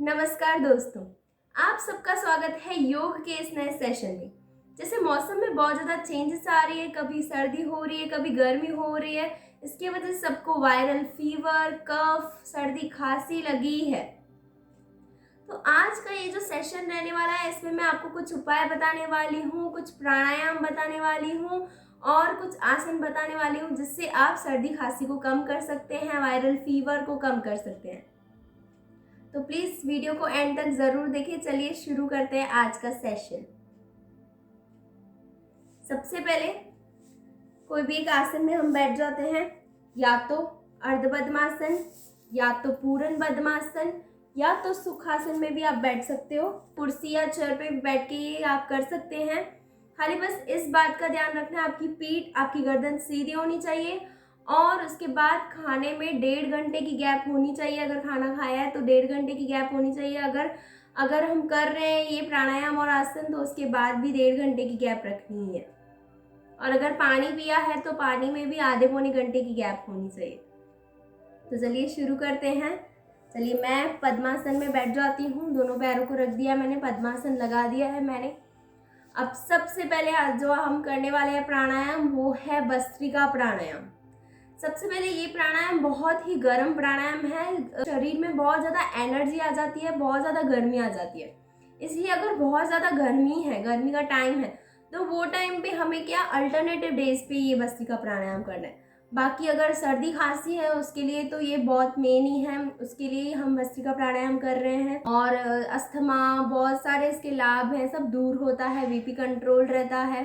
नमस्कार दोस्तों, आप सबका स्वागत है योग के इस नए सेशन में। जैसे मौसम में बहुत ज़्यादा चेंजेस आ रही है, कभी सर्दी हो रही है, कभी गर्मी हो रही है। इसकी वजह से सबको वायरल फीवर, कफ, सर्दी, खांसी लगी है। तो आज का ये जो सेशन रहने वाला है, इसमें मैं आपको कुछ उपाय बताने वाली हूँ, कुछ प्राणायाम बताने वाली हूँ और कुछ आसन बताने वाली हूँ, जिससे आप सर्दी खांसी को कम कर सकते हैं, वायरल फीवर को कम कर सकते हैं। तो प्लीज़ वीडियो को एंड तक ज़रूर देखें। चलिए शुरू करते हैं आज का सेशन। सबसे पहले कोई भी एक आसन में हम बैठ जाते हैं, या तो अर्ध पद्मासन, या तो पूर्ण पद्मासन, या तो सुखासन में भी आप बैठ सकते हो। कुर्सी या चेयर पे बैठ के ये आप कर सकते हैं। खाली बस इस बात का ध्यान रखना है, आपकी पीठ, आपकी गर्दन सीधी होनी चाहिए और उसके बाद खाने में 1.5 घंटे की गैप होनी चाहिए। अगर खाना खाया है तो 1.5 घंटे की गैप होनी चाहिए। अगर हम कर रहे हैं ये प्राणायाम और आसन तो उसके बाद भी 1.5 घंटे की गैप रखनी है। और अगर पानी पिया है तो पानी में भी आधे पौने घंटे की गैप होनी चाहिए। तो चलिए शुरू करते हैं। चलिए मैं पद्मासन में बैठ जाती हूँ, दोनों पैरों को रख दिया मैंने, पद्मासन लगा दिया है मैंने। अब सबसे पहले जो हम करने वाले हैं प्राणायाम, वो है भस्त्रिका प्राणायाम। सबसे पहले ये प्राणायाम बहुत ही गर्म प्राणायाम है। शरीर में बहुत ज़्यादा एनर्जी आ जाती है, बहुत ज़्यादा गर्मी आ जाती है। इसलिए अगर बहुत ज़्यादा गर्मी है, गर्मी का टाइम है, तो वो टाइम पे हमें क्या अल्टरनेटिव डेज पे ये भस्त्रिका प्राणायाम करना है। बाकी अगर सर्दी खांसी है उसके लिए तो ये बहुत मेन ही है, उसके लिए हम भस्त्रिका प्राणायाम कर रहे हैं। और अस्थमा, बहुत सारे इसके लाभ हैं, सब दूर होता है, बीपी कंट्रोल रहता है।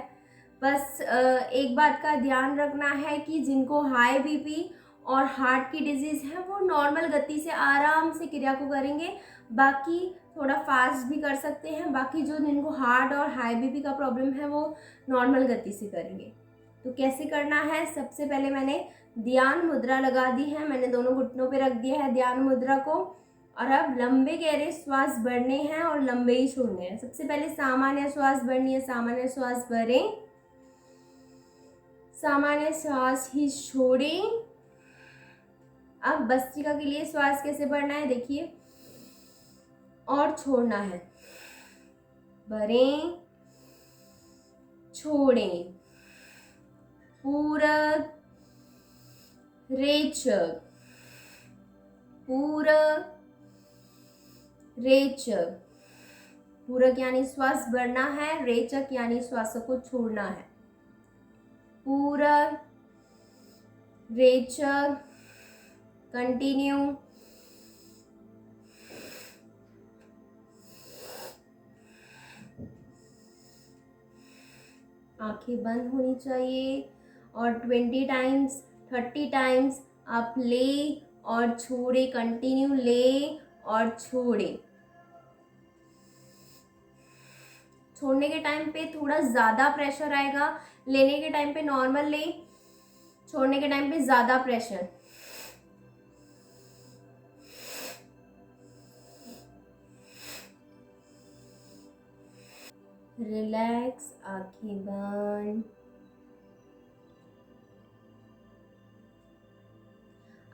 बस एक बात का ध्यान रखना है कि जिनको हाई बीपी और हार्ट की डिजीज़ है वो नॉर्मल गति से आराम से क्रिया को करेंगे। बाकी थोड़ा फास्ट भी कर सकते हैं। बाकी जो जिनको हार्ट और हाई बीपी का प्रॉब्लम है वो नॉर्मल गति से करेंगे। तो कैसे करना है, सबसे पहले मैंने ध्यान मुद्रा लगा दी है, मैंने दोनों घुटनों पे रख दिया है ध्यान मुद्रा को। और अब लंबे गहरे श्वास भरने हैं और लंबे ही छोड़ने हैं। सबसे पहले सामान्य श्वास भरनी है, सामान्य श्वास भरें, सामान्य श्वास ही छोड़ें। अब भस्त्रिका के लिए श्वास कैसे भरना है देखिए, और छोड़ना है, भरें, छोड़ें, पूरक, रेचक, पूरक, रेचक। पूरक यानी श्वास भरना है, रेचक यानी श्वासों को छोड़ना है। पूरक, रेचक, कंटिन्यू। आंखें बंद होनी चाहिए और 20 टाइम्स 30 टाइम्स आप ले और छोड़े, कंटिन्यू ले और छोड़े। छोड़ने के टाइम पे थोड़ा ज़्यादा प्रेशर आएगा, लेने के टाइम पे नॉर्मल ले, छोड़ने के टाइम पे ज़्यादा प्रेशर। रिलैक्स, आंखें बंद।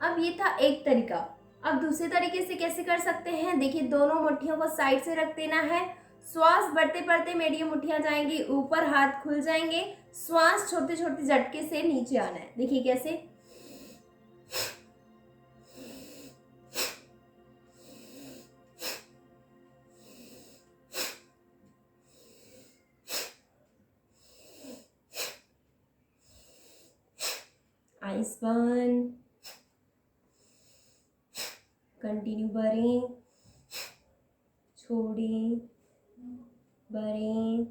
अब ये था एक तरीका। अब दूसरे तरीके से कैसे कर सकते हैं देखिए, दोनों मुट्ठियों को साइड से रख देना है। श्वास बढ़ते बढ़ते मेरी मुट्ठियां जाएंगी ऊपर, हाथ खुल जाएंगे। श्वास छोटे छोटे झटके से नीचे आना है। देखिए कैसे, आइस बंद, कंटिन्यू भरें, छोड़ें, भरें,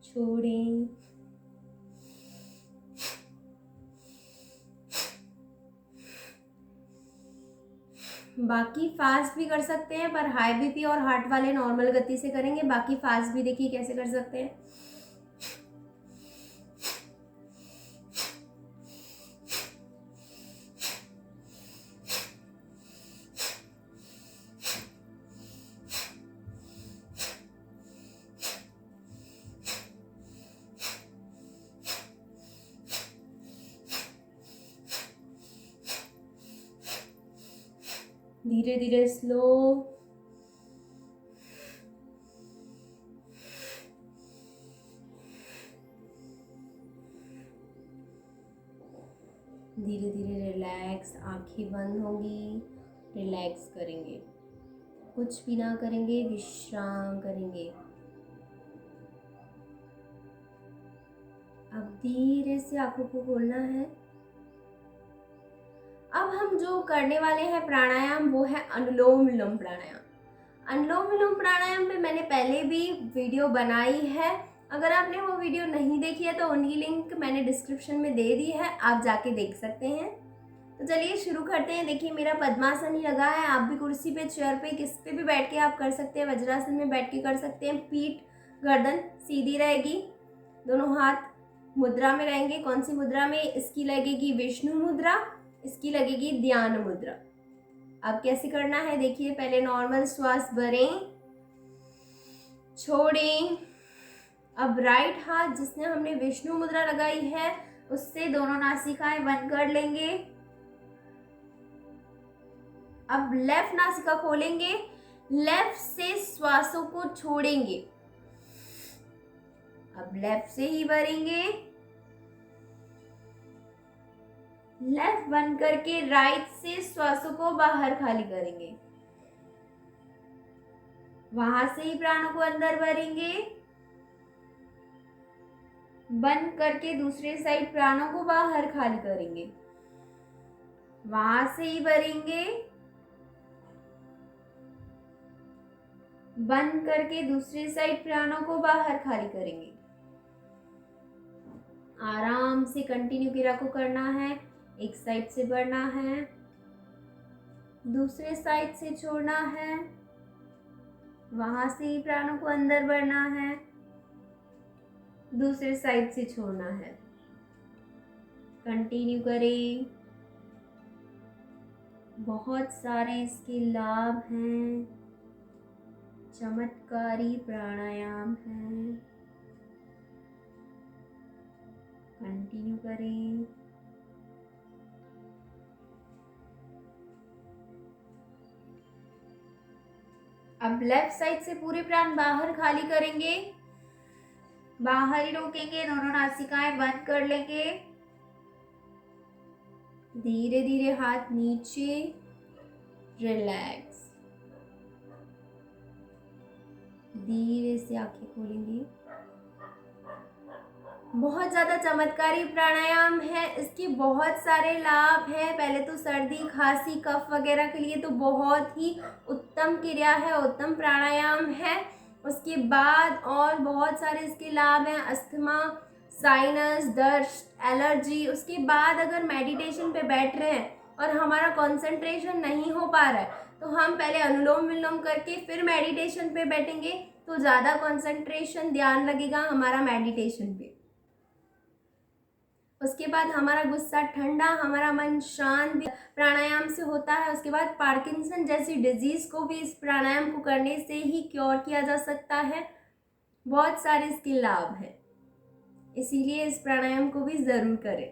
छोड़ें। बाकी फास्ट भी कर सकते हैं, पर हाई बीपी और हार्ट वाले नॉर्मल गति से करेंगे। बाकी फास्ट भी देखिए कैसे कर सकते हैं। धीरे धीरे स्लो, धीरे धीरे रिलैक्स, आंखें बंद होंगी, रिलैक्स करेंगे, कुछ भी ना करेंगे, विश्राम करेंगे। अब धीरे से आंखों को खोलना है। अब हम जो करने वाले हैं प्राणायाम वो है अनुलोम विलोम प्राणायाम। अनुलोम विलोम प्राणायाम पे मैंने पहले भी वीडियो बनाई है। अगर आपने वो वीडियो नहीं देखी है तो उनकी लिंक मैंने डिस्क्रिप्शन में दे दी है, आप जाके देख सकते हैं। तो चलिए शुरू करते हैं। देखिए मेरा पद्मासन ही लगा है, आप भी कुर्सी पे, चेयर पे, किस पे भी बैठ के आप कर सकते हैं। वज्रासन में बैठ के कर सकते हैं। पीठ गर्दन सीधी रहेगी, दोनों हाथ मुद्रा में रहेंगे। कौन सी मुद्रा में? इसकी लगेगी विष्णु मुद्रा, इसकी लगेगी ध्यान मुद्रा। अब कैसे करना है देखिए, पहले नॉर्मल श्वास भरें, छोड़ें। अब राइट हाथ जिसने हमने विष्णु मुद्रा लगाई है उससे दोनों नासिकाएं बंद कर लेंगे। अब लेफ्ट नासिका खोलेंगे, लेफ्ट से श्वासों को छोड़ेंगे। अब लेफ्ट से ही भरेंगे, लेफ्ट बंद करके राइट से श्वासों को बाहर खाली करेंगे। वहां से ही प्राणों को अंदर भरेंगे, बंद करके दूसरे साइड प्राणों को बाहर खाली करेंगे। वहां से ही भरेंगे, बंद करके दूसरी साइड प्राणों को बाहर खाली करेंगे। आराम से कंटिन्यू क्रिया को करना है। एक साइड से भरना है, दूसरे साइड से छोड़ना है, वहां से ही प्राणों को अंदर भरना है, दूसरे साइड से छोड़ना है। कंटिन्यू करें। बहुत सारे इसके लाभ हैं, चमत्कारी प्राणायाम है। कंटिन्यू करें। अब लेफ्ट साइड से पूरे प्राण बाहर खाली करेंगे, बाहर ही रोकेंगे, दोनों नासिकाएं बंद कर लेंगे। धीरे धीरे हाथ नीचे, रिलैक्स। धीरे से आंखें खोलेंगे। बहुत ज़्यादा चमत्कारी प्राणायाम है, इसके बहुत सारे लाभ हैं। पहले तो सर्दी, खांसी, कफ वगैरह के लिए तो बहुत ही उत्तम क्रिया है, उत्तम प्राणायाम है। उसके बाद और बहुत सारे इसके लाभ हैं, अस्थमा, साइनस, दस्त, एलर्जी। उसके बाद अगर मेडिटेशन पे बैठ रहे हैं और हमारा कंसंट्रेशन नहीं हो पा रहा है तो हम पहले अनुलोम विलोम करके फिर मेडिटेशन पे बैठेंगे तो ज़्यादा कंसंट्रेशन, ध्यान लगेगा हमारा मेडिटेशन पे। उसके बाद हमारा गुस्सा ठंडा, हमारा मन शांत प्राणायाम से होता है। उसके बाद पार्किंसन जैसी डिजीज़ को भी इस प्राणायाम को करने से ही क्योर किया जा सकता है। बहुत सारे इसके लाभ हैं, इसीलिए इस प्राणायाम को भी ज़रूर करें।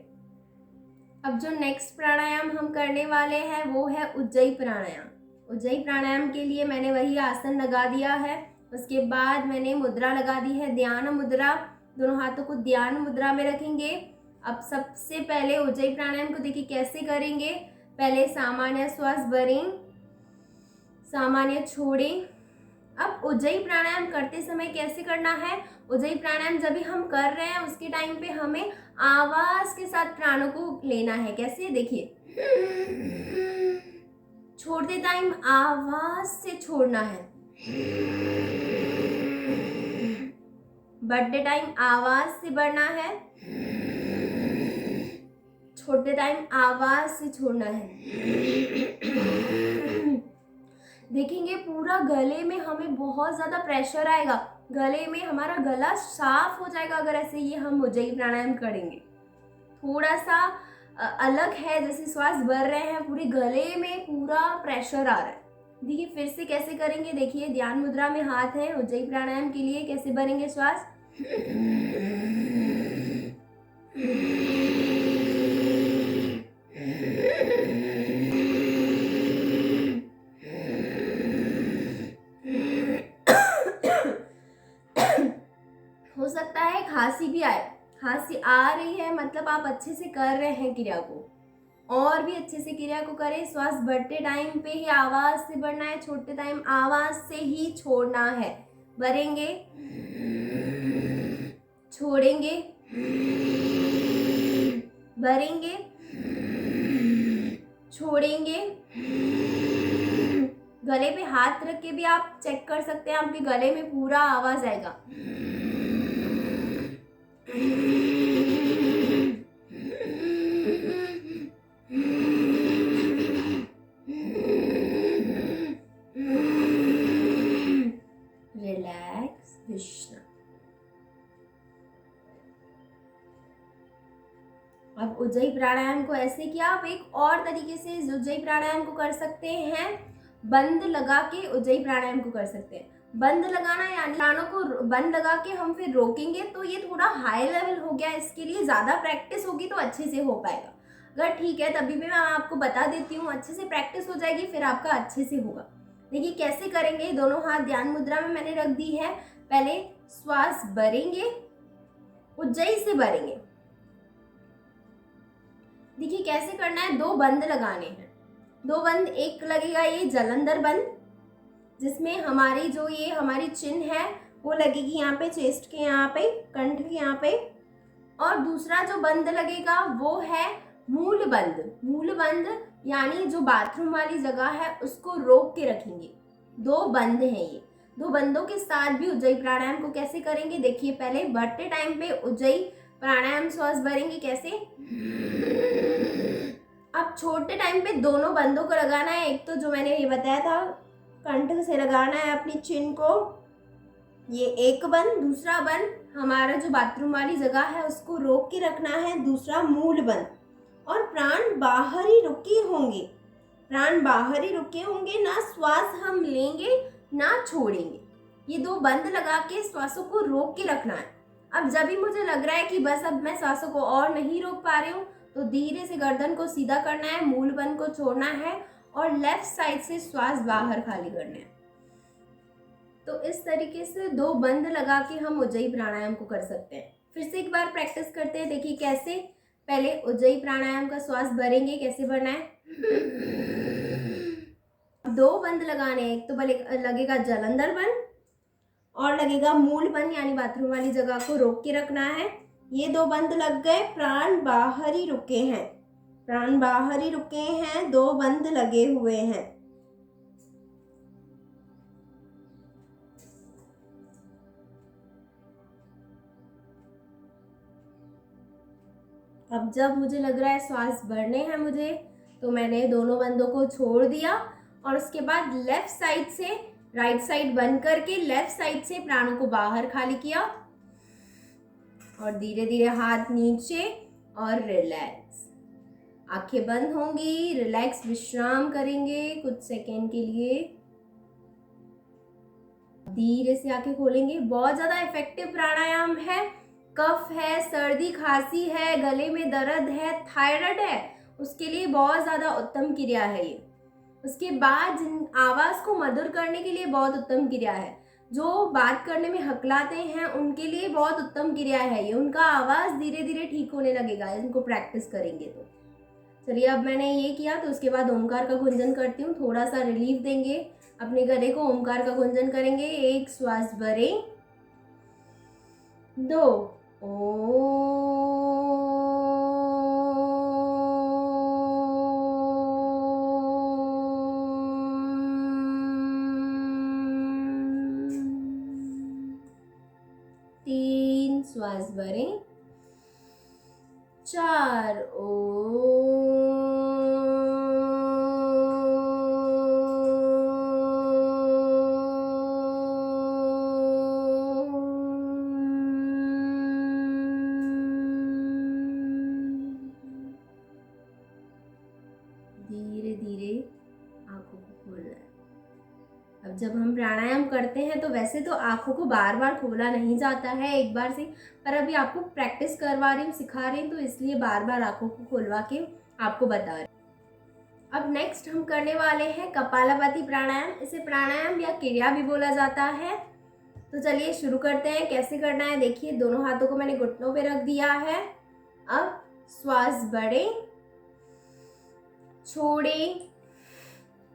अब जो नेक्स्ट प्राणायाम हम करने वाले हैं वो है उज्जयी प्राणायाम। उज्जयी प्राणायाम के लिए मैंने वही आसन लगा दिया है। उसके बाद मैंने मुद्रा लगा दी है, ध्यान मुद्रा। दोनों हाथों को ध्यान मुद्रा में रखेंगे। अब सबसे पहले उज्जयी प्राणायाम को देखिए कैसे करेंगे। पहले सामान्य श्वास भरें, सामान्य छोड़ें। अब उज्जयी प्राणायाम करते समय कैसे करना है, उज्जयी प्राणायाम जब भी हम कर रहे हैं उसके टाइम पे हमें आवाज के साथ प्राणों को लेना है। कैसे? देखिए, छोड़ते टाइम आवाज से छोड़ना है, बढ़ते टाइम आवाज से बढ़ना है, छोड़ते टाइम आवाज से छोड़ना है। देखेंगे पूरा गले में हमें बहुत ज़्यादा प्रेशर आएगा, गले में हमारा गला साफ हो जाएगा अगर ऐसे ये हम उज्जयी प्राणायाम करेंगे। थोड़ा सा अलग है, जैसे श्वास भर रहे हैं, पूरे गले में पूरा प्रेशर आ रहा है। देखिए फिर से कैसे करेंगे। देखिए ध्यान मुद्रा में हाथ है। उज्जयी प्राणायाम के लिए कैसे भरेंगे श्वास। हो सकता है खांसी भी आए, खांसी आ रही है मतलब आप अच्छे से कर रहे हैं क्रिया को, और भी अच्छे से क्रिया को करें। श्वास बढ़ते टाइम पे ही आवाज से बढ़ना है, छोड़ते टाइम आवाज से ही छोड़ना है। भरेंगे, छोड़ेंगे, भरेंगे, छोड़ेंगे। गले पे हाथ रख के भी आप चेक कर सकते हैं, आपके गले में पूरा आवाज आएगा। रिलैक्स, विश्राम। अब उज्जयी प्राणायाम को ऐसे किया। आप एक और तरीके से इस उज्जयी प्राणायाम को कर सकते हैं, बंद लगा के उज्जयी प्राणायाम को कर सकते हैं। बंद लगाना यानी प्राणों को बंद लगा के हम फिर रोकेंगे, तो ये थोड़ा हाई लेवल हो गया। इसके लिए ज़्यादा प्रैक्टिस होगी तो अच्छे से हो पाएगा। अगर ठीक है तभी भी मैं आपको बता देती हूँ, अच्छे से प्रैक्टिस हो जाएगी फिर आपका अच्छे से होगा। देखिए कैसे करेंगे। दोनों हाथ ध्यान मुद्रा में मैंने रख दी है। पहले श्वास भरेंगे, उज्जयी से भरेंगे। देखिए कैसे करना है। 2 बंद लगाने हैं, 2 बंद। एक लगेगा ये जलंधर बंद, जिसमें हमारी जो ये हमारी चिन है वो लगेगी यहाँ पे, चेस्ट के यहाँ पे, कंठ के यहाँ पे। और दूसरा जो बंद लगेगा वो है मूल बंद। मूल बंद यानी जो बाथरूम वाली जगह है उसको रोक के रखेंगे। 2 बंद हैं ये। 2 बंदों के साथ भी उज्जयी प्राणायाम को कैसे करेंगे देखिए। पहले बढ़ते टाइम पे उज्जयी प्राणायाम श्वास भरेंगे कैसे। अब छोटे टाइम पे दोनों बंदों को लगाना है। एक तो जो मैंने ये बताया था, कंठ से लगाना है अपनी चिन को, ये एक बंद। दूसरा बंद हमारा जो बाथरूम वाली जगह है उसको रोक के रखना है, दूसरा मूल बंद। और प्राण बाहर ही रुके होंगे, प्राण बाहर ही रुके होंगे, ना श्वास हम लेंगे ना छोड़ेंगे। ये 2 बंद लगा के श्वासों को रोक के रखना है। अब जब भी मुझे लग रहा है कि बस अब मैं श्वासों को और नहीं रोक पा रही हूँ, तो धीरे से गर्दन को सीधा करना है, मूल बंद को छोड़ना है और लेफ्ट साइड से श्वास बाहर खाली करना है। तो इस तरीके से 2 बंद लगा के हम उज्जयी प्राणायाम को कर सकते हैं। फिर से एक बार प्रैक्टिस करते हैं। देखिए कैसे। पहले उज्जयी प्राणायाम का श्वास भरेंगे, कैसे भरना है। 2 बंद लगाने हैं। एक तो लगेगा जलंधर बंद और लगेगा मूल बंद, यानी बाथरूम वाली जगह को रोक के रखना है। ये 2 बंद लग गए, प्राण बाहर ही रुके हैं, प्राण बाहर ही रुके हैं, 2 बंद लगे हुए हैं। अब जब मुझे लग रहा है श्वास भरने हैं मुझे, तो मैंने दोनों बंदों को छोड़ दिया और उसके बाद लेफ्ट साइड से राइट साइड बंद करके लेफ्ट साइड से प्राणों को बाहर खाली किया और धीरे धीरे हाथ नीचे और रिलैक्स। आंखें बंद होंगी, रिलैक्स विश्राम करेंगे कुछ सेकेंड के लिए। धीरे से आंखें खोलेंगे। बहुत ज़्यादा इफेक्टिव प्राणायाम है। कफ है, सर्दी खांसी है, गले में दर्द है, थायराइड है, उसके लिए बहुत ज़्यादा उत्तम क्रिया है ये। उसके बाद आवाज़ को मधुर करने के लिए बहुत उत्तम क्रिया है। जो बात करने में हकलाते हैं उनके लिए बहुत उत्तम क्रिया है ये। उनका आवाज़ धीरे धीरे ठीक होने लगेगा इनको प्रैक्टिस करेंगे तो। चलिए अब मैंने ये किया तो उसके बाद ओमकार का गुंजन करती हूँ। थोड़ा सा रिलीफ देंगे अपने गले को। ओमकार का गुंजन करेंगे। 1 श्वास भरें, 2 ओ। श्वास भरें, 4 ओ। धीरे धीरे आंखों को खोलना है। अब जब हम प्राणायाम करते हैं तो वैसे तो आंखों को बार बार खोला नहीं जाता है एक बार से, पर अभी आपको प्रैक्टिस करवा रही हूँ, सिखा रही हूँ, तो इसलिए बार बार आंखों को खोलवा के आपको बता रही हूँ। अब नेक्स्ट हम करने वाले हैं कपालभाति प्राणायाम। इसे प्राणायाम या क्रिया भी बोला जाता है। तो चलिए शुरू करते हैं। कैसे करना है देखिए। दोनों हाथों को मैंने घुटनों पे रख दिया है। अब श्वास बढ़े, छोड़ें।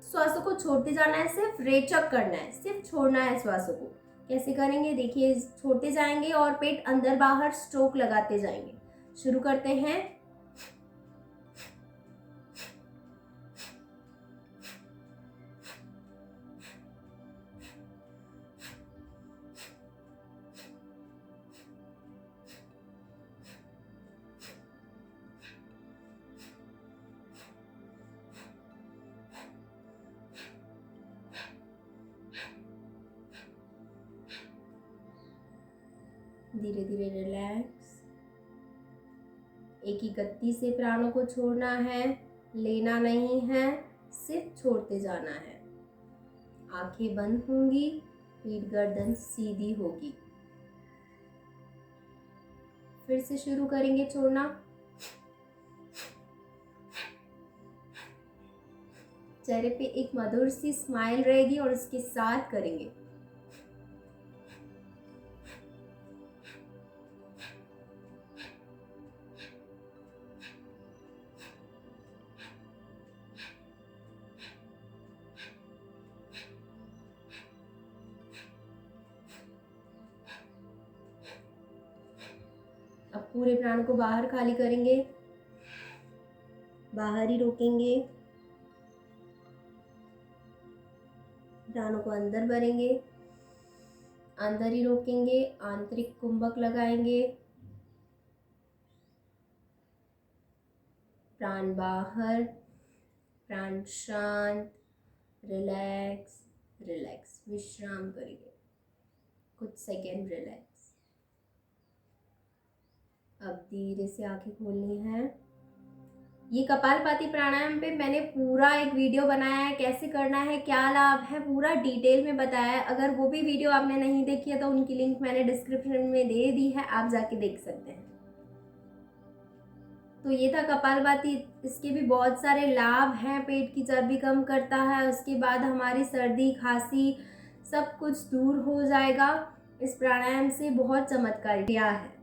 श्वासों को छोड़ते जाना है, सिर्फ रेचक करना है, सिर्फ छोड़ना है श्वासों को। कैसे करेंगे देखिए, छोड़ते जाएंगे और पेट अंदर बाहर स्ट्रोक लगाते जाएंगे। शुरू करते हैं। धीरे धीरे रिलैक्स। एक ही गति से प्राणों को छोड़ना है, लेना नहीं है, सिर्फ छोड़ते जाना है। आंखें बंद होंगी, पीठ गर्दन सीधी होगी। फिर से शुरू करेंगे छोड़ना। चेहरे पे एक मधुर सी स्माइल रहेगी और उसके साथ करेंगे। अब पूरे प्राण को बाहर खाली करेंगे, बाहर ही रोकेंगे। प्राणों को अंदर भरेंगे, अंदर ही रोकेंगे। आंतरिक कुंभक लगाएंगे। प्राण बाहर, प्राण शांत, रिलैक्स रिलैक्स। विश्राम करेंगे कुछ सेकेंड। रिलैक्स। अब धीरे से आंखें खोलनी है। ये कपालभाति प्राणायाम पे मैंने पूरा एक वीडियो बनाया है, कैसे करना है, क्या लाभ है, पूरा डिटेल में बताया है। अगर वो भी वीडियो आपने नहीं देखी है तो उनकी लिंक मैंने डिस्क्रिप्शन में दे दी है, आप जाके देख सकते हैं। तो ये था कपालभाति। इसके भी बहुत सारे लाभ हैं। पेट की चर्बी कम करता है, उसके बाद हमारी सर्दी खांसी सब कुछ दूर हो जाएगा। इस प्राणायाम से बहुत चमत्कार किया है।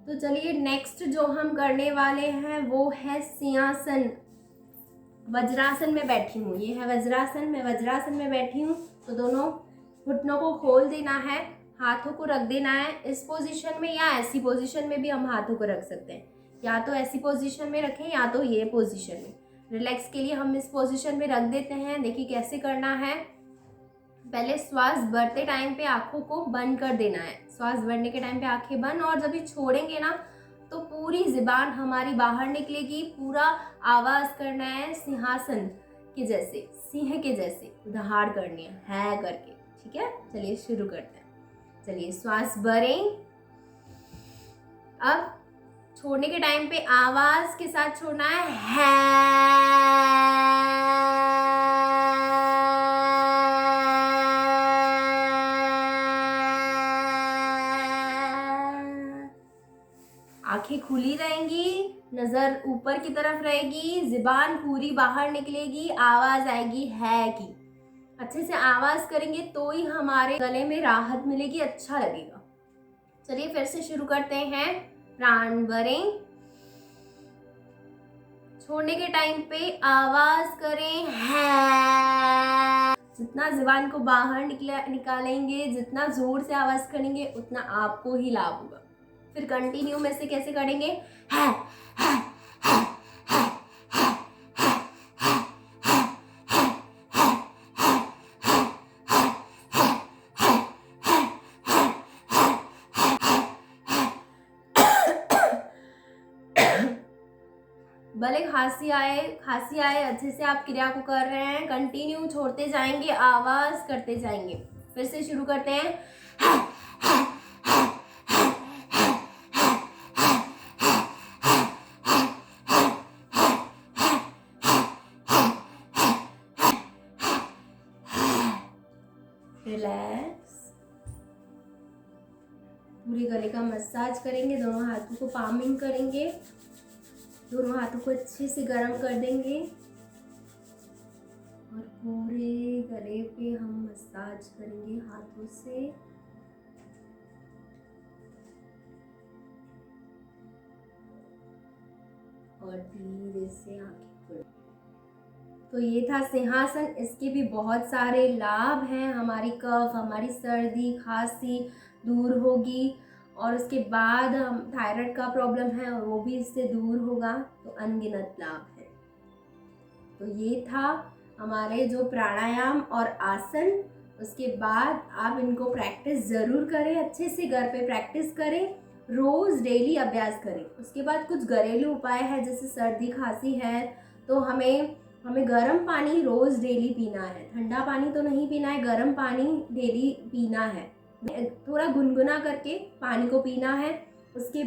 तो चलिए नेक्स्ट जो हम करने वाले हैं वो है सिंहासन। वज्रासन में बैठी हूँ, ये है वज्रासन। मैं वज्रासन में बैठी हूँ। तो दोनों घुटनों को खोल देना है, हाथों को रख देना है इस पोजीशन में, या ऐसी पोजीशन में भी हम हाथों को रख सकते हैं। या तो ऐसी पोजीशन में रखें या तो ये पोजीशन में। रिलैक्स के लिए हम इस पोजीशन में रख देते हैं। देखिए कैसे करना है। पहले श्वास भरते टाइम पे आंखों को बंद कर देना है। श्वास भरने के टाइम पे आंखें बंद, और जब ये छोड़ेंगे ना तो पूरी जुबान हमारी बाहर निकलेगी। पूरा आवाज करना है सिंहासन के जैसे, सिंह के जैसे दहाड़ करनी है करके। ठीक है, चलिए शुरू करते हैं। चलिए श्वास भरें। अब छोड़ने के टाइम पे आवाज के साथ छोड़ना है। आंखें खुली रहेंगी, नजर ऊपर की तरफ रहेगी, जुबान पूरी बाहर निकलेगी, आवाज आएगी है की। अच्छे से आवाज करेंगे तो ही हमारे गले में राहत मिलेगी, अच्छा लगेगा। चलिए फिर से शुरू करते हैं। प्राण भरें। छोड़ने के टाइम पे आवाज करें है। जितना जुबान को बाहर निकालेंगे, जितना जोर से आवाज करेंगे, उतना आपको ही लाभ होगा। फिर कंटिन्यू में से कैसे करेंगे, है, है, है, है, है, है, है, है, है, है, भले खांसी आए, अच्छे से आप क्रिया को कर रहे हैं। कंटिन्यू छोड़ते जाएंगे, आवाज करते जाएंगे। फिर से शुरू करते हैं। रिलैक्स। पूरे गले का मसाज करेंगे। दोनों हाथों को पामिंग करेंगे। दोनों हाथों को अच्छे से गर्म कर देंगे और पूरे गले पे हम मसाज करेंगे हाथों से। और धीरे से आंखें खुल। तो ये था सिंहासन। इसके भी बहुत सारे लाभ हैं। हमारी कफ, हमारी सर्दी खांसी दूर होगी और उसके बाद हम थायराइड का प्रॉब्लम है और वो भी इससे दूर होगा। तो अनगिनत लाभ है। तो ये था हमारे जो प्राणायाम और आसन। उसके बाद आप इनको प्रैक्टिस ज़रूर करें, अच्छे से घर पे प्रैक्टिस करें, रोज़ डेली अभ्यास करें। उसके बाद कुछ घरेलू उपाय है, जैसे सर्दी खांसी है तो हमें गर्म पानी रोज़ डेली पीना है। ठंडा पानी तो नहीं पीना है, गर्म पानी डेली पीना है। थोड़ा गुनगुना करके पानी को पीना है। उसके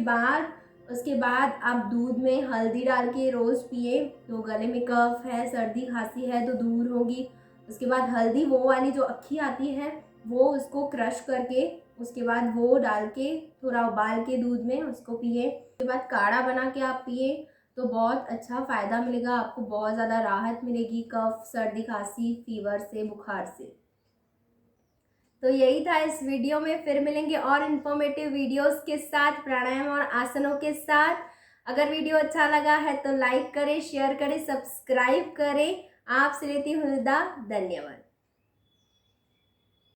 बाद आप दूध में हल्दी डाल के रोज़ पिए तो गले में कफ है, सर्दी खांसी है तो दूर होगी। उसके बाद हल्दी वो वाली जो अक्खी आती है वो उसको क्रश करके उसके बाद वो डाल के थोड़ा उबाल के दूध में उसको पिए। उसके बाद काढ़ा बना के आप पिए तो बहुत अच्छा फ़ायदा मिलेगा आपको, बहुत ज़्यादा राहत मिलेगी कफ, सर्दी खांसी, फीवर से, बुखार से। तो यही था इस वीडियो में। फिर मिलेंगे और इन्फॉर्मेटिव वीडियोस के साथ, प्राणायाम और आसनों के साथ। अगर वीडियो अच्छा लगा है तो लाइक करें, शेयर करें, सब्सक्राइब करें। आपसे लेती हूँ विदा। धन्यवाद।